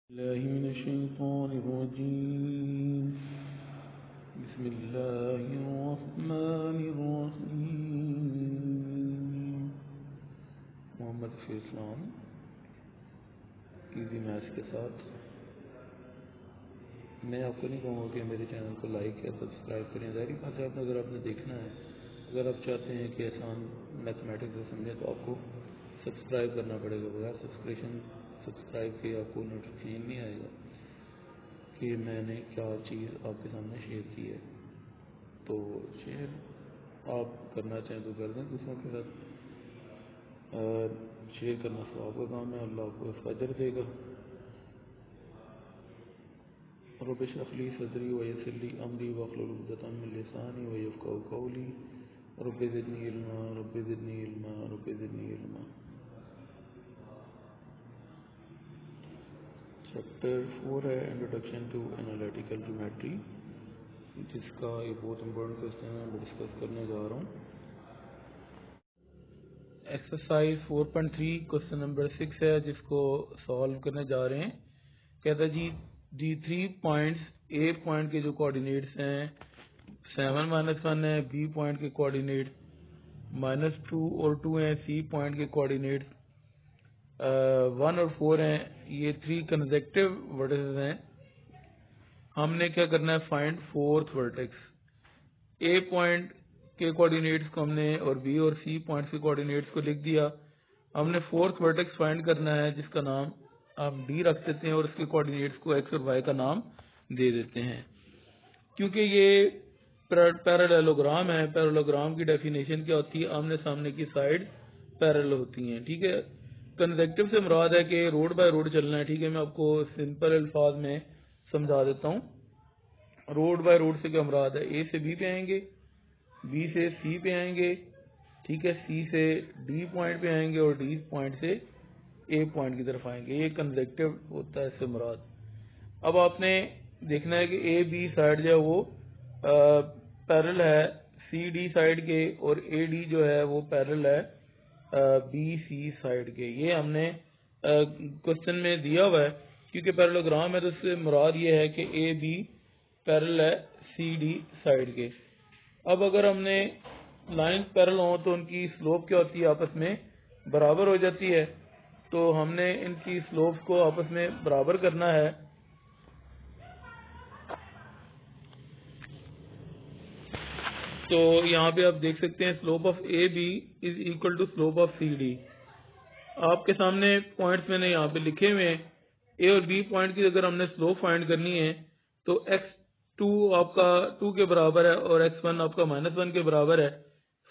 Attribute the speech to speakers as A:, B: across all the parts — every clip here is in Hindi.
A: बिस्मिल्लाहिर्रहमानिर्रहीम। बिस्मिल्लाहिर्रहमानिर्रहीम। मोहम्मद इस्लाम इजी मैथ्स के साथ मैं आपको नहीं कहूँगा कि मेरे चैनल को लाइक या सब्सक्राइब करें। ज़ाहिर बात है, अगर आपने देखना है, अगर आप चाहते हैं कि आसान मैथमेटिक्स को समझें तो आपको सब्सक्राइब करना पड़ेगा। बगैर सब्सक्राइब के आपको नोटिफिकेशन नहीं आएगा कि मैंने क्या चीज़ आपके सामने शेयर की है। तो शेयर आप करना चाहें तो कर दें दूसरों के साथ। शेयर करना सवाब का काम है, अल्लाह आपको फजर देगा। रब इश्रह ली सदरी वयस्सिर ली अमरी वहलुल उक़दतम मिन लिसानी यफ़क़हू क़ौली रब ज़िदनी इल्मा रब ज़िदनी इल्मा रब ज़िदनी इल्मा। चैप्टर 4 है इंट्रोडक्शन टू एनालिटिकल ज्योमेट्री, जिसका एक बहुत इंपॉर्टेंट क्वेश्चन है मैं डिस्कस करने जा रहा हूँ। एक्सरसाइज 4.3 क्वेश्चन नंबर 6 है, जिसको सॉल्व करने जा रहे हैं। कहता है जी 3 पॉइंट्स, ए पॉइंट के जो कोऑर्डिनेट्स हैं 7 -1 है, बी पॉइंट के कोऑर्डिनेट -2 और 2 हैं, सी पॉइंट के कोऑर्डिनेट्स 1 और 4 हैं। ये 3 कंसेक्यूटिव वर्टिसेस हैं। हमने क्या करना है, फाइंड फोर्थ वर्टेक्स। ए पॉइंट के कोऑर्डिनेट्स को हमने और बी और सी पॉइंट्स के कोऑर्डिनेट्स को लिख दिया। हमने फोर्थ वर्टेक्स फाइंड करना है, जिसका नाम आप डी रख देते हैं और उसके कोऑर्डिनेट्स को एक्स और वाई का नाम दे देते हैं। क्योंकि ये पैरेललोग्राम है, पैरेललोग्राम की डेफिनेशन क्या होती है, आमने सामने की साइड पैरेलल होती हैं। ठीक है, कंसेक्टिव से मुराद है कि रोड बाय रोड चलना है। ठीक है, मैं आपको सिंपल अल्फाज में समझा देता हूँ। रोड बाय रोड से क्या मुराद है, ए से बी पे आएंगे, बी से सी पे आएंगे, ठीक है, सी से डी पॉइंट पे आएंगे और डी पॉइंट से ए पॉइंट की तरफ आएंगे। ये कंसेक्टिव होता है इससे मुराद। अब आपने देखना है कि ए बी साइड जो है वो पैरेलल है सी डी साइड के, और ए डी जो है वो पैरेलल है बी सी साइड के। ये हमने क्वेश्चन में दिया हुआ है। क्योंकि पैरेललोग्राम है तो उससे मुराद ये है कि ए बी पैरेलल है सी डी साइड के। अब अगर हमने लाइन पैरेलल हो तो उनकी स्लोप क्या होती है, आपस में बराबर हो जाती है। तो हमने इनकी स्लोप को आपस में बराबर करना है। तो यहाँ पे आप देख सकते हैं slope of A B is equal to slope of C D. आपके सामने पॉइंट्स मैंने यहाँ पे लिखे हुए हैं। ए और बी पॉइंट की अगर हमने स्लोप फाइंड करनी है तो x2 आपका 2 के बराबर है और x1 आपका -1 के बराबर है।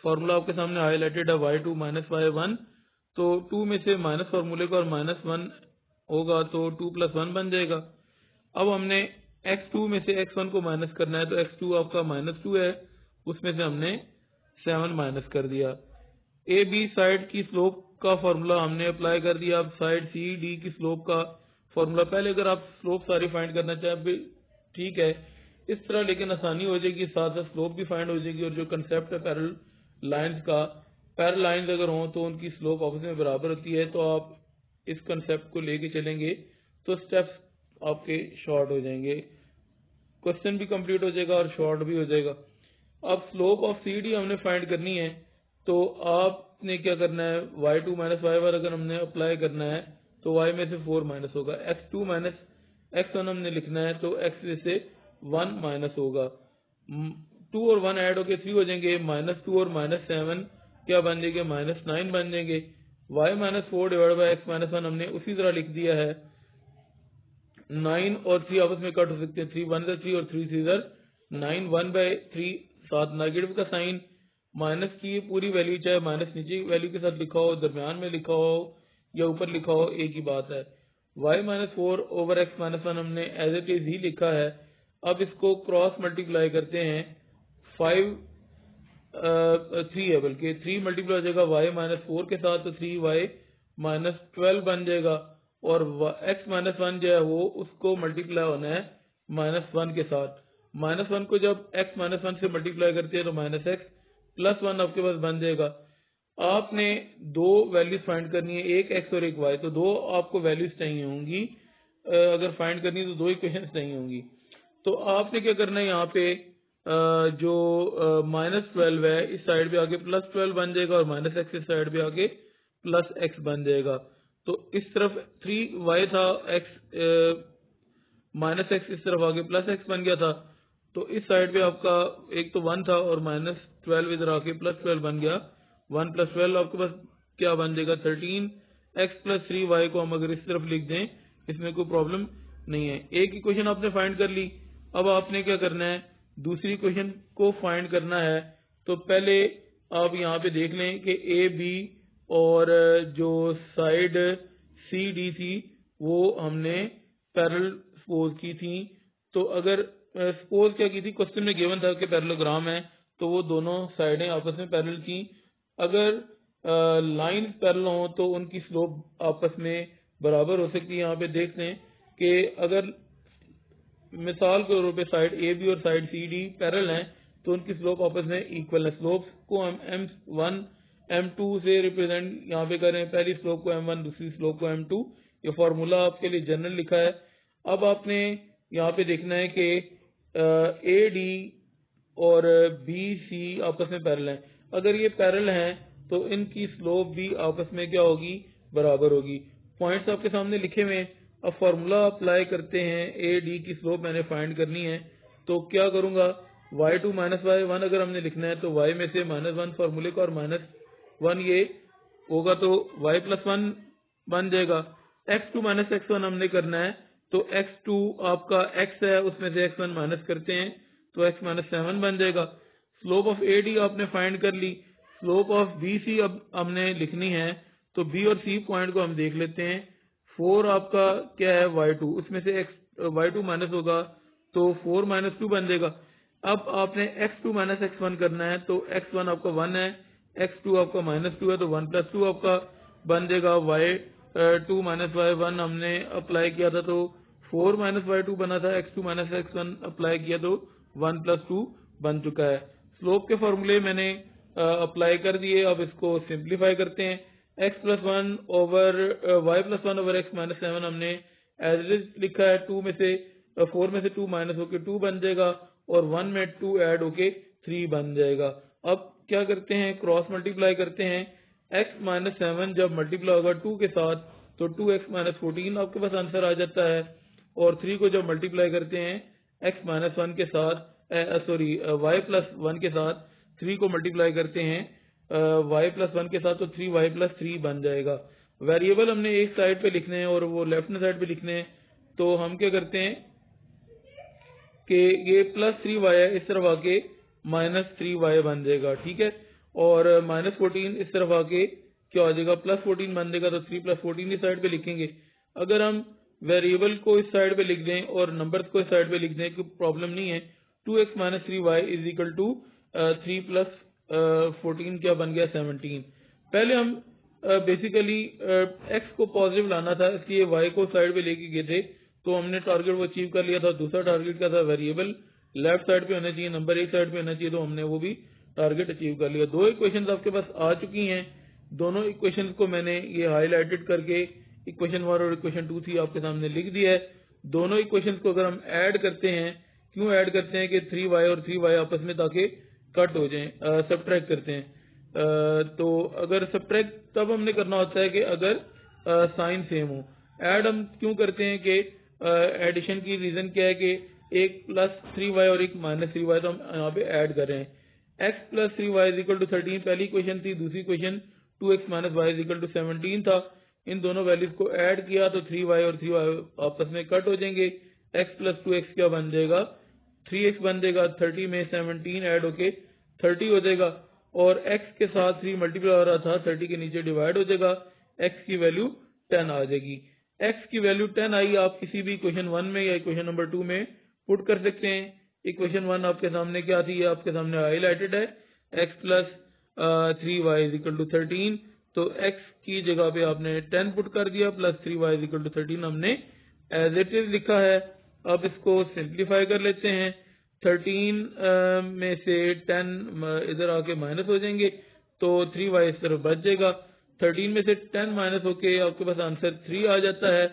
A: फॉर्मूला आपके सामने हाईलाइटेड है y2 - y1। तो 2 में से माइनस फार्मूले का और -1 होगा तो 2 + 1 बन जाएगा। अब हमने x2 में से x1 को माइनस करना है, तो x2 आपका -2 है, उसमें से हमने 7 माइनस कर दिया। ए बी साइड की स्लोप का फॉर्मूला हमने अप्लाई कर दिया। अब साइड सी डी की स्लोप का फॉर्मूला, पहले अगर आप स्लोप सारी फाइंड करना चाहें ठीक है इस तरह, लेकिन आसानी हो जाएगी, साथ साथ स्लोप भी फाइंड हो जाएगी। और जो कंसेप्ट है पैरेलल लाइंस का, पैरेलल लाइंस अगर हों तो उनकी स्लोप आपस में बराबर होती है। तो आप इस कंसेप्ट को लेके चलेंगे तो स्टेप्स आपके शॉर्ट हो जाएंगे, क्वेश्चन भी कंप्लीट हो जाएगा और शॉर्ट भी हो जाएगा। अब स्लोप ऑफ सी डी हमने फाइंड करनी है, तो आपने क्या करना है, y2 - y1 अगर हमने अप्लाई करना है तो y में से 4 माइनस होगा, x2 - x1 हमने लिखना है तो x में से 1 माइनस होगा। 2 और 1 ऐड होके 3 हो जाएंगे, -2 और -7 क्या बन जाएंगे, -9 बन जाएंगे। y - 4 डिवाइड बाई x - 1 हमने उसी तरह लिख दिया है। 9 और 3 आपस में कट हो सकते हैं, 3 1 3 और 3 3 9, 1/3 साथ नेगेटिव का साइन, माइनस की पूरी वैल्यू चाहे माइनस नीचे की वैल्यू के साथ लिखा हो, दरमियान में लिखा हो या ऊपर लिखा हो, एक ही बात है। y - 4 ओवर x - 1 हमने एज इट इज ही लिखा है। अब इसको क्रॉस मल्टीप्लाई करते हैं, 5 3 है, बल्कि 3 मल्टीप्लाई हो जाएगा y - 4 के साथ, तो 3y - 12 बन जाएगा। और x - 1 जो है वो उसको मल्टीप्लाई होना है -1 के साथ। -1 को जब x - 1 से मल्टीप्लाई करते हैं तो -x + 1 आपके पास बन जाएगा। आपने दो वैल्यूज फाइंड करनी है, एक x और एक y, तो दो आपको वैल्यूज चाहिए होंगी। अगर फाइंड करनी है तो दो इक्वेशंस नहीं होंगी। तो आपने क्या करना है, यहाँ पे जो -12 है इस साइड पे आके +12 बन जाएगा और -x इस साइड पे आके +x बन जाएगा। तो इस तरफ 3y था, x -x इस तरफ आके +x बन गया था। तो इस साइड पे आपका एक तो 1 था और -12 इधर आके +12 बन गया। 1 + 12 आपके पास क्या बन जाएगा 13x + 3y को हम अगर इस तरफ लिख दें इसमें कोई प्रॉब्लम नहीं है। एक इक्वेशन आपने फाइंड कर ली। अब आपने क्या करना है, दूसरी इक्वेशन को फाइंड करना है। तो पहले आप यहाँ पे देख लें कि ए बी और जो साइड सी डी थी वो हमने पैरेलल सपोज की थी। तो अगर सपोज क्या की थी, क्वेश्चन में गिवन था कि पैरेललोग्राम है तो वो दोनों साइडें आपस में पैरेलल थी। अगर लाइन पैरेलल हो तो उनकी स्लोप आपस में बराबर हो सकती है। यहाँ पे देखते हैं कि अगर मिसाल के तौर पे साइड ए बी और साइड सी डी पैरेलल हैं तो उनकी स्लोप आपस में इक्वल है। स्लोप को हम m1 m2 से रिप्रेजेंट यहाँ पे करें, पहली स्लोप को m1 दूसरी स्लोप को m2। ये फार्मूला आपके लिए जनरल लिखा है। अब आपने यहाँ पे देखना है कि ए डी और बी सी आपस में पैरेलल हैं। अगर ये पैरेलल हैं तो इनकी स्लोप भी आपस में क्या होगी, बराबर होगी। पॉइंट्स आपके सामने लिखे हुए हैं। अब फार्मूला अप्लाई करते हैं। ए डी की स्लोप मैंने फाइंड करनी है तो क्या करूंगा, y2 - y1 अगर हमने लिखना है तो y में से -1 फार्मूले का और -1 ये होगा तो y + 1 बन जाएगा। x2 - x1 हमने करना है तो x2 आपका x है उसमें से x1 माइनस करते हैं तो x - 7 बन जाएगा। स्लोप ऑफ ए डी आपने फाइंड कर ली। स्लोप ऑफ बी सी अब हमने लिखनी है तो बी और सी पॉइंट को हम देख लेते हैं। 4 आपका क्या है y2, उसमें से y2 माइनस होगा तो 4 - 2 बन जाएगा। अब आपने x2 - x1 करना है तो x1 आपका 1 है, x2 आपका -2 है तो 1 + 2 आपका बन जाएगा। y2 - y1 हमने अप्लाई किया था तो 4 - y2 बना था, x2 - x1 अप्लाई किया तो 1 + 2 बन चुका है। स्लोप के फॉर्मूले मैंने अप्लाई कर दिए। अब इसको सिंप्लीफाई करते हैं। x + 1 over y + 1 over x - 7 हमने एज इट इज लिखा है। 4 में से 2 माइनस होके 2 बन जाएगा और 1 में 2 ऐड होके 3 बन जाएगा। अब क्या करते हैं, क्रॉस मल्टीप्लाई करते हैं। x - 7 जब मल्टीप्लाई होगा 2 के साथ तो 2x - 14 आपके पास आंसर आ जाता है। और 3 को जब मल्टीप्लाई करते हैं x - 1 के साथ y + 1 के साथ 3 को मल्टीप्लाई करते हैं y + 1 के साथ तो 3y + 3 बन जाएगा। वेरिएबल हमने एक साइड पे लिखने हैं और वो लेफ्ट हैंड साइड पे लिखने हैं। तो हम क्या करते हैं कि ये +3y है इस तरफ आके -3y बन जाएगा, ठीक है। और -14 इस तरफ आके क्या हो जाएगा, +14 बन जाएगा तो 3 + 14 इस साइड पे लिखेंगे। अगर हम वेरिएबल को इस साइड पे लिख दें और नंबर्स को इस साइड पे लिख दें कोई प्रॉब्लम नहीं है। 2x - 3y = 3 + 14 क्या बन गया 17। पहले हम बेसिकली x को पॉजिटिव लाना था इसलिए y को साइड पे लेके गए थे तो हमने टारगेट वो अचीव कर लिया था। दूसरा टारगेट क्या था, वेरिएबल लेफ्ट साइड पे होना चाहिए, नंबर एक साइड पे होना चाहिए, तो हमने वो भी टारगेट अचीव कर लिया। दो इक्वेशंस आपके पास आ चुकी हैं। दोनों इक्वेशंस को मैंने ये हाईलाइटेड करके इक्वेशन 1 और इक्वेशन 2 थी आपके सामने लिख दिया है। दोनों इक्वेशंस को अगर हम ऐड करते हैं, क्यों ऐड करते हैं कि 3y और 3y आपस में ताकि कट हो जाएं, सब्ट्रैक्ट करते हैं। तो अगर सब्ट्रैक्ट तब हमने करना होता है कि अगर साइन सेम हो। ऐड हम क्यों करते हैं कि एडिशन की रीजन क्या है कि एक +3y और एक -3y, तो हम यहाँ पे ऐड कर रहे हैं। x + 3y = 13 पहली इक्वेशन थी, दूसरी इक्वेशन 2x - y = 17 था। इन दोनों वैल्यूज को ऐड किया तो 3y और 3y आपस में कट हो जाएंगे। x + 2x क्या बन जाएगा, 3x बन जाएगा। 30 में 17 ऐड होके 30 हो जाएगा और x के साथ 3 मल्टीप्लाई हो रहा था, 30 के नीचे डिवाइड हो जाएगा, x की वैल्यू 10 आ जाएगी। x की वैल्यू 10 आई, आप किसी भी इक्वेशन 1 में या इक्वेशन नंबर 2 में पुट कर सकते हैं। इक्वेशन 1 आपके सामने क्या थी, ये आपके सामने हाईलाइटेड है, x + 3y = 13। तो x की जगह पे आपने 10 पुट कर दिया, +3y = 13 हमने एज इट इज लिखा है। अब इसको सिंप्लीफाई कर लेते हैं। 13 में से 10 इधर आके माइनस हो जाएंगे तो 3y इस तरफ बच जाएगा। 13 में से 10 माइनस होके आपके पास आंसर 3 आ जाता है।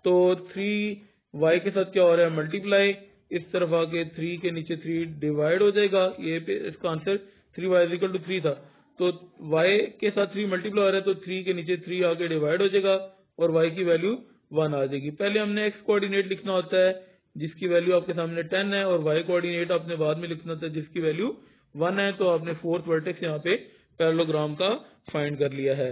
A: तो 3y के साथ क्या हो रहा है, मल्टीप्लाई, इस तरफ आके 3 के नीचे 3 डिवाइड हो जाएगा, ये पे इसका आंसर 3y = 3 था। तो y के साथ 3 मल्टीप्लाई हो रहा है तो 3 के नीचे 3 आके डिवाइड हो जाएगा और y की वैल्यू 1 आ जाएगी। पहले हमने x कोऑर्डिनेट लिखना होता है जिसकी वैल्यू आपके सामने 10 है, और y कोऑर्डिनेट आपने बाद में लिखना होता है जिसकी वैल्यू 1 है। तो आपने फोर्थ वर्टेक्स यहाँ पे पैरेललोग्राम का फाइंड कर लिया है।